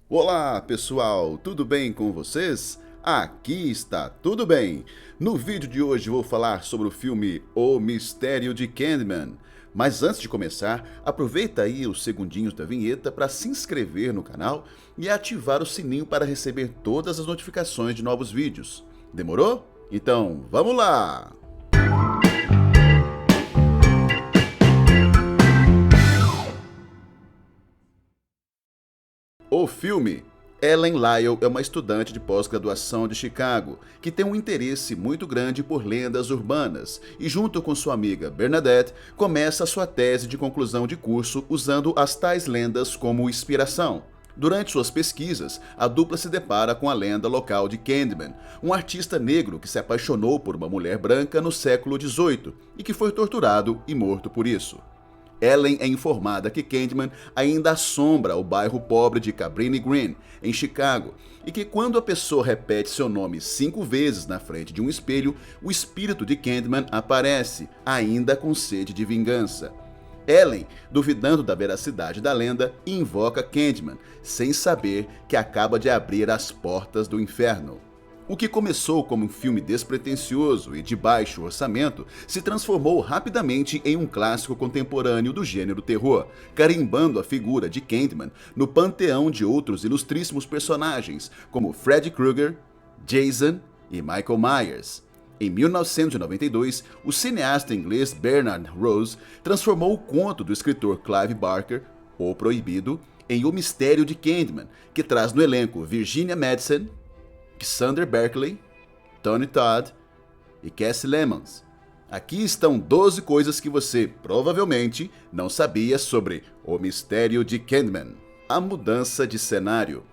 Olá pessoal, tudo bem com vocês? Aqui está tudo bem. No vídeo de hoje vou falar sobre o filme O Mistério de Candyman. Mas antes de começar, aproveita aí os segundinhos da vinheta para se inscrever no canal e ativar o sininho para receber todas as notificações de novos vídeos. Demorou? Então vamos lá! O filme. Ellen Lyle é uma estudante de pós-graduação de Chicago que tem um interesse muito grande por lendas urbanas e, junto com sua amiga Bernadette, começa a sua tese de conclusão de curso usando as tais lendas como inspiração. Durante suas pesquisas, a dupla se depara com a lenda local de Candyman, um artista negro que se apaixonou por uma mulher branca no século XVIII e que foi torturado e morto por isso. Ellen é informada que Candyman ainda assombra o bairro pobre de Cabrini Green, em Chicago, e que quando a pessoa repete seu nome 5 vezes na frente de um espelho, o espírito de Candyman aparece, ainda com sede de vingança. Ellen, duvidando da veracidade da lenda, invoca Candyman, sem saber que acaba de abrir as portas do inferno. O que começou como um filme despretensioso e de baixo orçamento se transformou rapidamente em um clássico contemporâneo do gênero terror, carimbando a figura de Candyman no panteão de outros ilustríssimos personagens, como Freddy Krueger, Jason e Michael Myers. Em 1992, o cineasta inglês Bernard Rose transformou o conto do escritor Clive Barker, O Proibido, em O Mistério de Candyman, que traz no elenco Virginia Madsen, Xander Berkeley, Tony Todd e Cassie Lemons. Aqui estão 12 coisas que você provavelmente não sabia sobre O Mistério de Candyman. A mudança de cenário.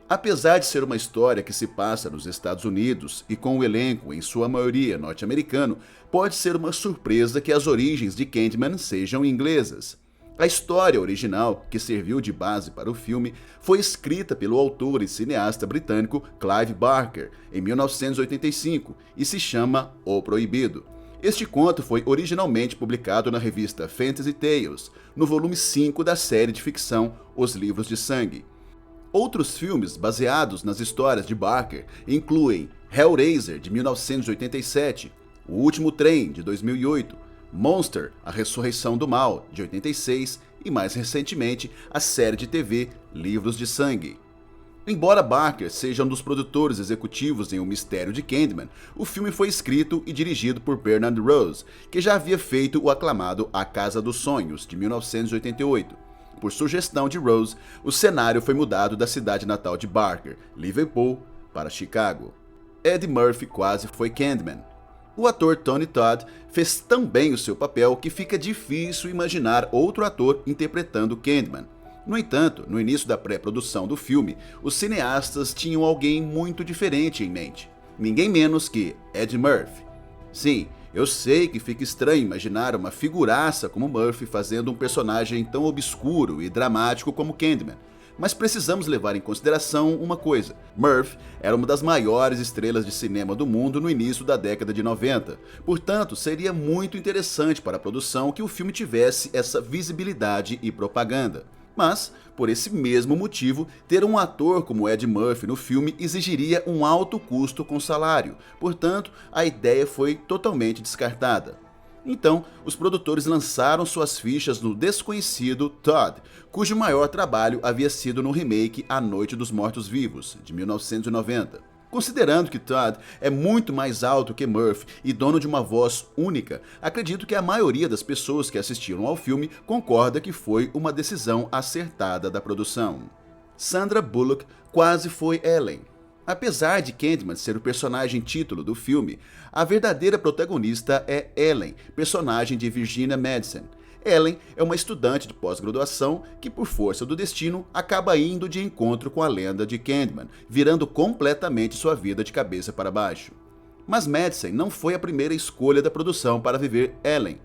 Apesar de ser uma história que se passa nos Estados Unidos e com o elenco em sua maioria norte-americano, pode ser uma surpresa que as origens de Candyman sejam inglesas. A história original, que serviu de base para o filme, foi escrita pelo autor e cineasta britânico Clive Barker em 1985 e se chama O Proibido. Este conto foi originalmente publicado na revista Fantasy Tales, no volume 5 da série de ficção Os Livros de Sangue. Outros filmes baseados nas histórias de Barker incluem Hellraiser, de 1987, O Último Trem, de 2008, Monster, A Ressurreição do Mal, de 86 e, mais recentemente, a série de TV Livros de Sangue. Embora Barker seja um dos produtores executivos em O Mistério de Candyman, o filme foi escrito e dirigido por Bernard Rose, que já havia feito o aclamado A Casa dos Sonhos, de 1988. Por sugestão de Rose, o cenário foi mudado da cidade natal de Barker, Liverpool, para Chicago. Ed Murphy quase foi Candyman. O ator Tony Todd fez tão bem o seu papel que fica difícil imaginar outro ator interpretando Candyman. No entanto, no início da pré-produção do filme, os cineastas tinham alguém muito diferente em mente. Ninguém menos que Ed Murphy. Sim, eu sei que fica estranho imaginar uma figuraça como Murphy fazendo um personagem tão obscuro e dramático como Candyman. Mas precisamos levar em consideração uma coisa. Murphy era uma das maiores estrelas de cinema do mundo no início da década de 90. Portanto, seria muito interessante para a produção que o filme tivesse essa visibilidade e propaganda. Mas, por esse mesmo motivo, ter um ator como Ed Murphy no filme exigiria um alto custo com salário. Portanto, a ideia foi totalmente descartada. Então, os produtores lançaram suas fichas no desconhecido Todd, cujo maior trabalho havia sido no remake A Noite dos Mortos-Vivos, de 1990. Considerando que Todd é muito mais alto que Murphy e dono de uma voz única, acredito que a maioria das pessoas que assistiram ao filme concorda que foi uma decisão acertada da produção. Sandra Bullock quase foi Ellen. Apesar de Candyman ser o personagem título do filme, a verdadeira protagonista é Ellen, personagem de Virginia Madsen. Ellen é uma estudante de pós-graduação que, por força do destino, acaba indo de encontro com a lenda de Candyman, virando completamente sua vida de cabeça para baixo. Mas Madsen não foi a primeira escolha da produção para viver Ellen.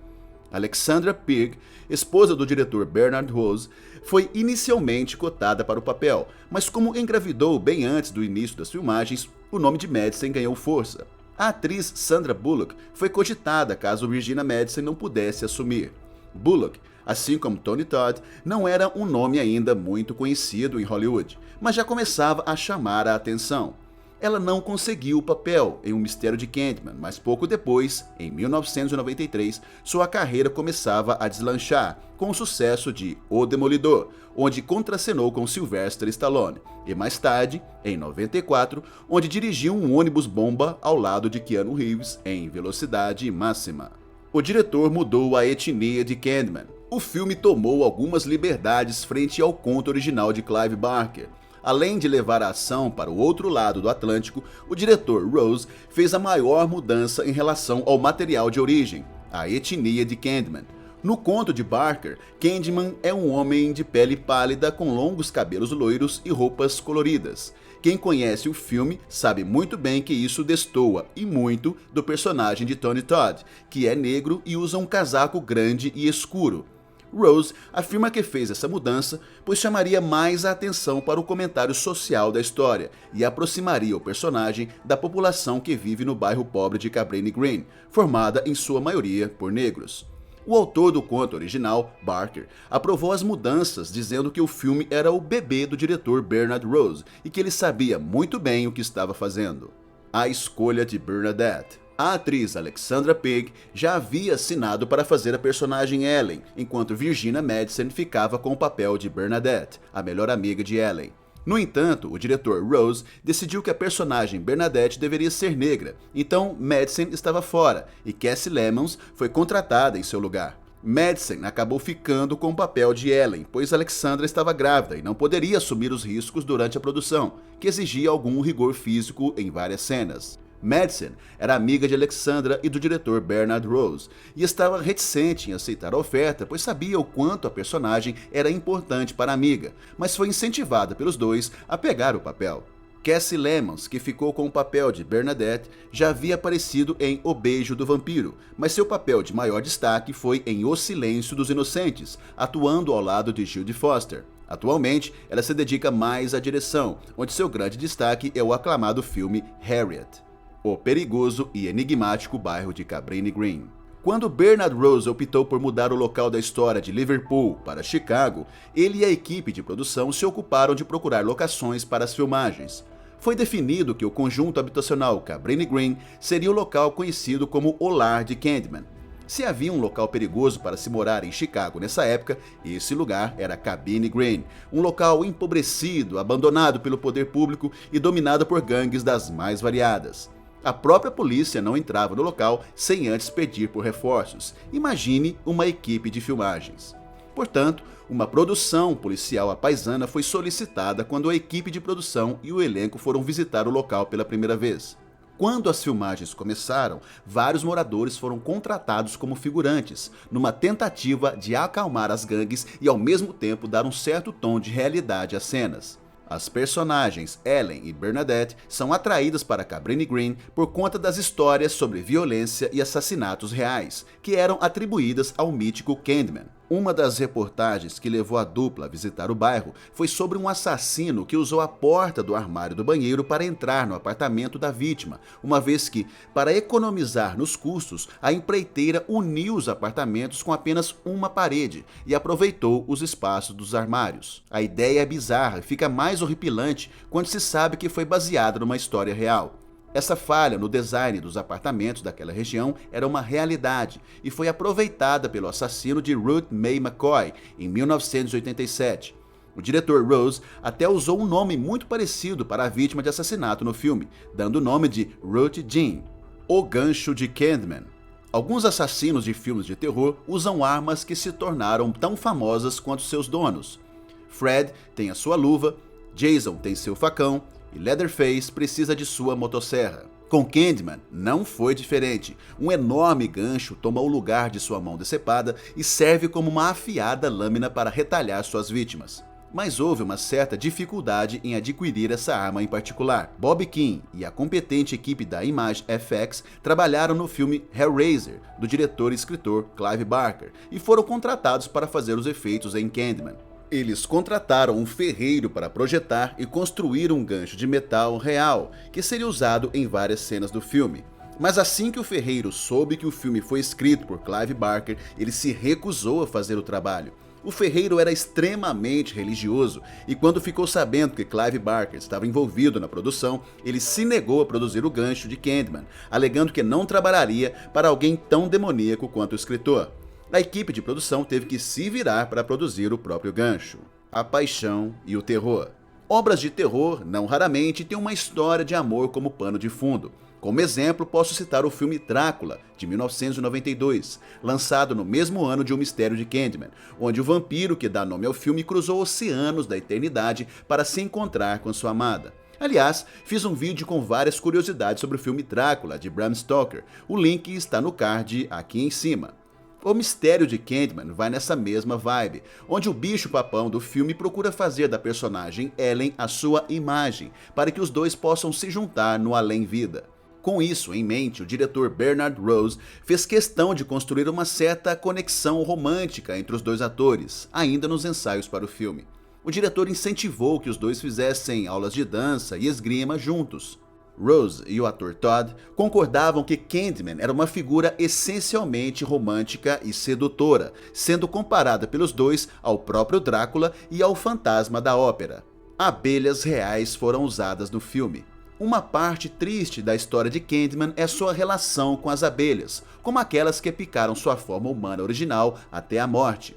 Alexandra Pigg, esposa do diretor Bernard Rose, foi inicialmente cotada para o papel, mas como engravidou bem antes do início das filmagens, o nome de Madsen ganhou força. A atriz Sandra Bullock foi cogitada caso Virginia Madsen não pudesse assumir. Bullock, Assim como Tony Todd, não era um nome ainda muito conhecido em Hollywood, mas já começava a chamar a atenção. Ela não conseguiu o papel em O Mistério de Candyman, mas pouco depois, em 1993, sua carreira começava a deslanchar com o sucesso de O Demolidor, onde contracenou com Sylvester Stallone, e mais tarde, em 94, onde dirigiu um ônibus-bomba ao lado de Keanu Reeves em Velocidade Máxima. O diretor mudou a etnia de Candyman. O filme tomou algumas liberdades frente ao conto original de Clive Barker. Além de levar a ação para o outro lado do Atlântico, o diretor Rose fez a maior mudança em relação ao material de origem, a etnia de Candyman. No conto de Barker, Candyman é um homem de pele pálida com longos cabelos loiros e roupas coloridas. Quem conhece o filme sabe muito bem que isso destoa, e muito, do personagem de Tony Todd, que é negro e usa um casaco grande e escuro. Rose afirma que fez essa mudança pois chamaria mais a atenção para o comentário social da história e aproximaria o personagem da população que vive no bairro pobre de Cabrini Green, formada em sua maioria por negros. O autor do conto original, Barker, aprovou as mudanças, dizendo que o filme era o bebê do diretor Bernard Rose e que ele sabia muito bem o que estava fazendo. A escolha de Bernadette. A atriz Alexandra Pegg já havia assinado para fazer a personagem Ellen, enquanto Virginia Madsen ficava com o papel de Bernadette, a melhor amiga de Ellen. No entanto, o diretor Rose decidiu que a personagem Bernadette deveria ser negra, então Madsen estava fora e Cassie Lemons foi contratada em seu lugar. Madsen acabou ficando com o papel de Ellen, pois Alexandra estava grávida e não poderia assumir os riscos durante a produção, que exigia algum rigor físico em várias cenas. Madsen era amiga de Alexandra e do diretor Bernard Rose, e estava reticente em aceitar a oferta, pois sabia o quanto a personagem era importante para a amiga, mas foi incentivada pelos dois a pegar o papel. Cassie Lemons, que ficou com o papel de Bernadette, já havia aparecido em O Beijo do Vampiro, mas seu papel de maior destaque foi em O Silêncio dos Inocentes, atuando ao lado de Jodie Foster. Atualmente, ela se dedica mais à direção, onde seu grande destaque é o aclamado filme Harriet. O perigoso e enigmático bairro de Cabrini Green. Quando Bernard Rose optou por mudar o local da história de Liverpool para Chicago, ele e a equipe de produção se ocuparam de procurar locações para as filmagens. Foi definido que o conjunto habitacional Cabrini Green seria o local conhecido como o Lar de Candyman. Se havia um local perigoso para se morar em Chicago nessa época, esse lugar era Cabrini Green, um local empobrecido, abandonado pelo poder público e dominado por gangues das mais variadas. A própria polícia não entrava no local sem antes pedir por reforços. Imagine uma equipe de filmagens. Portanto, uma produção policial à paisana foi solicitada quando a equipe de produção e o elenco foram visitar o local pela primeira vez. Quando as filmagens começaram, vários moradores foram contratados como figurantes, numa tentativa de acalmar as gangues e ao mesmo tempo dar um certo tom de realidade às cenas. As personagens Ellen e Bernadette são atraídas para Cabrini Green por conta das histórias sobre violência e assassinatos reais, que eram atribuídas ao mítico Candyman. Uma das reportagens que levou a dupla a visitar o bairro foi sobre um assassino que usou a porta do armário do banheiro para entrar no apartamento da vítima, uma vez que, para economizar nos custos, a empreiteira uniu os apartamentos com apenas uma parede e aproveitou os espaços dos armários. A ideia é bizarra e fica mais horripilante quando se sabe que foi baseada numa história real. Essa falha no design dos apartamentos daquela região era uma realidade e foi aproveitada pelo assassino de Ruth Mae McCoy em 1987. O diretor Rose até usou um nome muito parecido para a vítima de assassinato no filme, dando o nome de Ruth Jean, o gancho de Candyman. Alguns assassinos de filmes de terror usam armas que se tornaram tão famosas quanto seus donos. Fred tem a sua luva, Jason tem seu facão, e Leatherface precisa de sua motosserra. Com Candyman não foi diferente. Um enorme gancho toma o lugar de sua mão decepada e serve como uma afiada lâmina para retalhar suas vítimas. Mas houve uma certa dificuldade em adquirir essa arma em particular. Bob King e a competente equipe da Image FX trabalharam no filme Hellraiser, do diretor e escritor Clive Barker, e foram contratados para fazer os efeitos em Candyman. Eles contrataram um ferreiro para projetar e construir um gancho de metal real, que seria usado em várias cenas do filme. Mas assim que o ferreiro soube que o filme foi escrito por Clive Barker, ele se recusou a fazer o trabalho. O ferreiro era extremamente religioso e quando ficou sabendo que Clive Barker estava envolvido na produção, ele se negou a produzir o gancho de Candyman, alegando que não trabalharia para alguém tão demoníaco quanto o escritor. A equipe de produção teve que se virar para produzir o próprio gancho. A paixão e o terror. Obras de terror, não raramente, têm uma história de amor como pano de fundo. Como exemplo, posso citar o filme Drácula, de 1992, lançado no mesmo ano de O Mistério de Candyman, onde o vampiro que dá nome ao filme cruzou oceanos da eternidade para se encontrar com sua amada. Aliás, fiz um vídeo com várias curiosidades sobre o filme Drácula, de Bram Stoker. O link está no card aqui em cima. O Mistério de Candyman vai nessa mesma vibe, onde o bicho-papão do filme procura fazer da personagem Ellen a sua imagem, para que os dois possam se juntar no além-vida. Com isso em mente, o diretor Bernard Rose fez questão de construir uma certa conexão romântica entre os dois atores, ainda nos ensaios para o filme. O diretor incentivou que os dois fizessem aulas de dança e esgrima juntos. Rose e o ator Todd concordavam que Candyman era uma figura essencialmente romântica e sedutora, sendo comparada pelos dois ao próprio Drácula e ao fantasma da ópera. Abelhas reais foram usadas no filme. Uma parte triste da história de Candyman é sua relação com as abelhas, como aquelas que picaram sua forma humana original até a morte.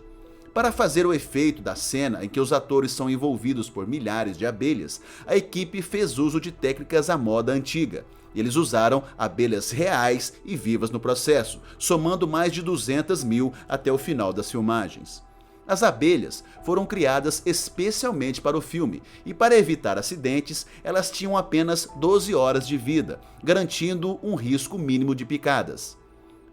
Para fazer o efeito da cena em que os atores são envolvidos por milhares de abelhas, a equipe fez uso de técnicas à moda antiga. Eles usaram abelhas reais e vivas no processo, somando mais de 200 mil até o final das filmagens. As abelhas foram criadas especialmente para o filme e para evitar acidentes, elas tinham apenas 12 horas de vida, garantindo um risco mínimo de picadas.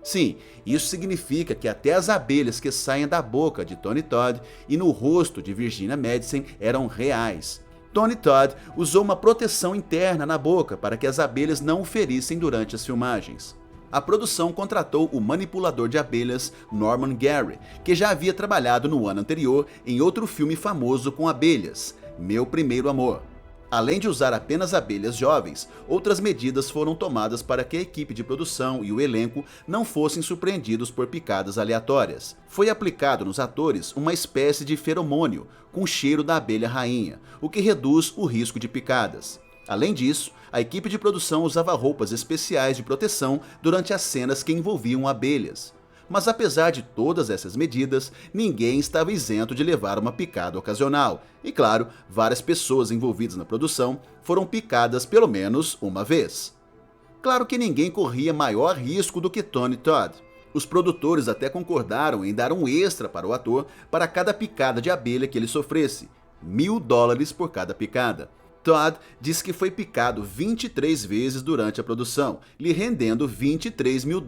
Sim, isso significa que até as abelhas que saem da boca de Tony Todd e no rosto de Virginia Madsen eram reais. Tony Todd usou uma proteção interna na boca para que as abelhas não o ferissem durante as filmagens. A produção contratou o manipulador de abelhas Norman Gary, que já havia trabalhado no ano anterior em outro filme famoso com abelhas, Meu Primeiro Amor. Além de usar apenas abelhas jovens, outras medidas foram tomadas para que a equipe de produção e o elenco não fossem surpreendidos por picadas aleatórias. Foi aplicado nos atores uma espécie de feromônio com cheiro da abelha rainha, o que reduz o risco de picadas. Além disso, a equipe de produção usava roupas especiais de proteção durante as cenas que envolviam abelhas. Mas apesar de todas essas medidas, ninguém estava isento de levar uma picada ocasional. E claro, várias pessoas envolvidas na produção foram picadas pelo menos uma vez. Claro que ninguém corria maior risco do que Tony Todd. Os produtores até concordaram em dar um extra para o ator para cada picada de abelha que ele sofresse, $1.000 por cada picada. Todd diz que foi picado 23 vezes durante a produção, lhe rendendo $23 mil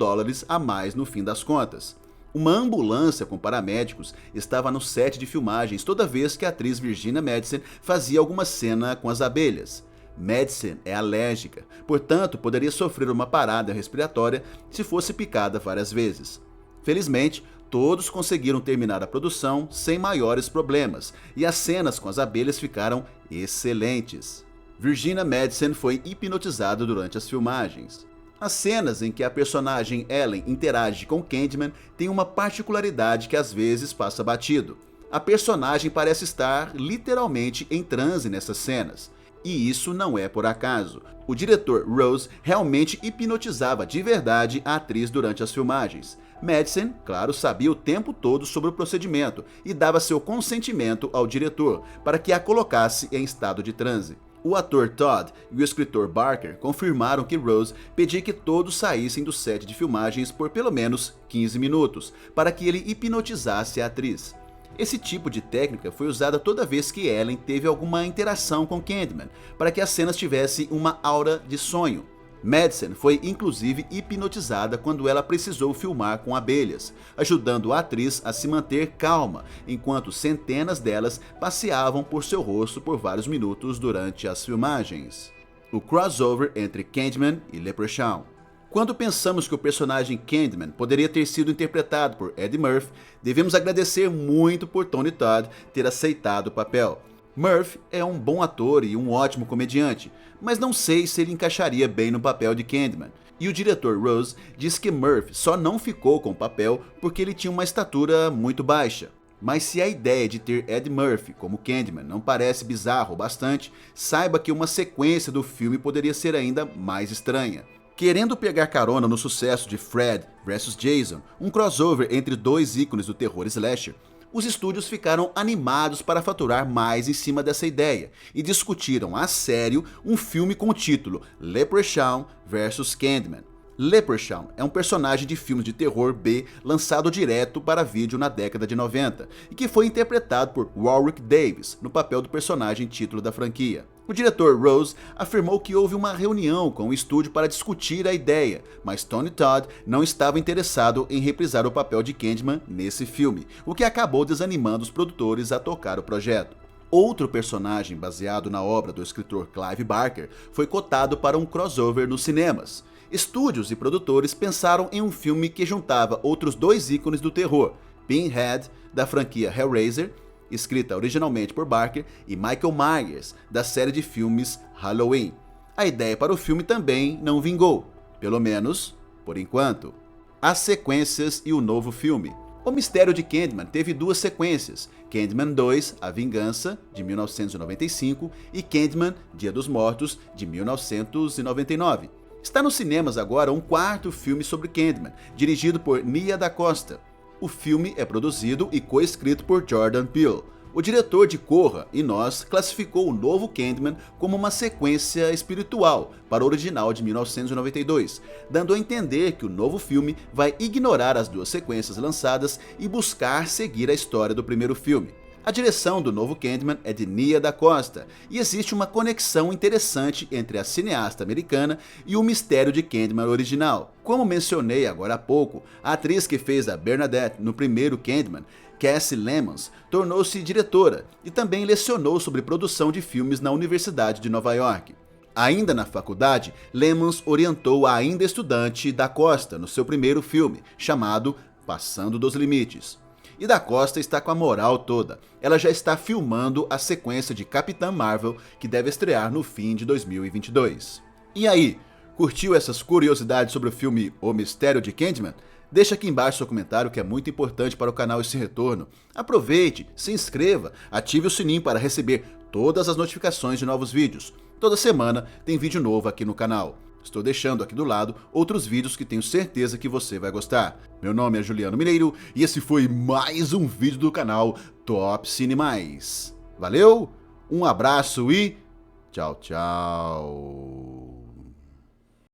a mais no fim das contas. Uma ambulância com paramédicos estava no set de filmagens toda vez que a atriz Virginia Madsen fazia alguma cena com as abelhas. Madsen é alérgica, portanto poderia sofrer uma parada respiratória se fosse picada várias vezes. Felizmente, todos conseguiram terminar a produção sem maiores problemas, e as cenas com as abelhas ficaram excelentes. Virginia Madsen foi hipnotizada durante as filmagens. As cenas em que a personagem Ellen interage com Candyman têm uma particularidade que às vezes passa batido. A personagem parece estar literalmente em transe nessas cenas. E isso não é por acaso. O diretor Rose realmente hipnotizava de verdade a atriz durante as filmagens. Madsen, claro, sabia o tempo todo sobre o procedimento e dava seu consentimento ao diretor para que a colocasse em estado de transe. O ator Todd e o escritor Barker confirmaram que Rose pedia que todos saíssem do set de filmagens por pelo menos 15 minutos, para que ele hipnotizasse a atriz. Esse tipo de técnica foi usada toda vez que Ellen teve alguma interação com Candyman, para que as cenas tivessem uma aura de sonho. Madsen foi inclusive hipnotizada quando ela precisou filmar com abelhas, ajudando a atriz a se manter calma, enquanto centenas delas passeavam por seu rosto por vários minutos durante as filmagens. O crossover entre Candyman e Leprechaun. Quando pensamos que o personagem Candyman poderia ter sido interpretado por Eddie Murphy, devemos agradecer muito por Tony Todd ter aceitado o papel. Murphy é um bom ator e um ótimo comediante, mas não sei se ele encaixaria bem no papel de Candyman. E o diretor Rose diz que Murphy só não ficou com o papel porque ele tinha uma estatura muito baixa. Mas se a ideia de ter Ed Murphy como Candyman não parece bizarro o bastante, saiba que uma sequência do filme poderia ser ainda mais estranha. Querendo pegar carona no sucesso de Fred vs Jason, um crossover entre dois ícones do terror slasher, os estúdios ficaram animados para faturar mais em cima dessa ideia e discutiram a sério um filme com o título Leprechaun vs Candyman. Leprechaun é um personagem de filmes de terror B lançado direto para vídeo na década de 90 e que foi interpretado por Warwick Davis no papel do personagem título da franquia. O diretor Rose afirmou que houve uma reunião com o estúdio para discutir a ideia, mas Tony Todd não estava interessado em reprisar o papel de Candyman nesse filme, o que acabou desanimando os produtores a tocar o projeto. Outro personagem baseado na obra do escritor Clive Barker foi cotado para um crossover nos cinemas. Estúdios e produtores pensaram em um filme que juntava outros dois ícones do terror, Pinhead, da franquia Hellraiser, escrita originalmente por Barker, e Michael Myers, da série de filmes Halloween. A ideia para o filme também não vingou, pelo menos por enquanto. As sequências e o novo filme. O Mistério de Candyman teve duas sequências, Candyman 2, A Vingança, de 1995, e Candyman, Dia dos Mortos, de 1999. Está nos cinemas agora um quarto filme sobre Candyman, dirigido por Nia Da Costa. O filme é produzido e coescrito por Jordan Peele. O diretor de Corra e Nós classificou o novo Candyman como uma sequência espiritual para o original de 1992, dando a entender que o novo filme vai ignorar as duas sequências lançadas e buscar seguir a história do primeiro filme. A direção do novo Candyman é de Nia Da Costa, e existe uma conexão interessante entre a cineasta americana e o mistério de Candyman original. Como mencionei agora há pouco, a atriz que fez a Bernadette no primeiro Candyman, Cassie Lemons, tornou-se diretora e também lecionou sobre produção de filmes na Universidade de Nova York. Ainda na faculdade, Lemons orientou a ainda estudante Da Costa no seu primeiro filme, chamado Passando dos Limites. E Da Costa está com a moral toda. Ela já está filmando a sequência de Capitã Marvel, que deve estrear no fim de 2022. E aí, curtiu essas curiosidades sobre o filme O Mistério de Candyman? Deixa aqui embaixo seu comentário, que é muito importante para o canal esse retorno. Aproveite, se inscreva, ative o sininho para receber todas as notificações de novos vídeos. Toda semana tem vídeo novo aqui no canal. Estou deixando aqui do lado outros vídeos que tenho certeza que você vai gostar. Meu nome é Juliano Mineiro e esse foi mais um vídeo do canal Top Cine Mais. Valeu, um abraço e tchau, tchau.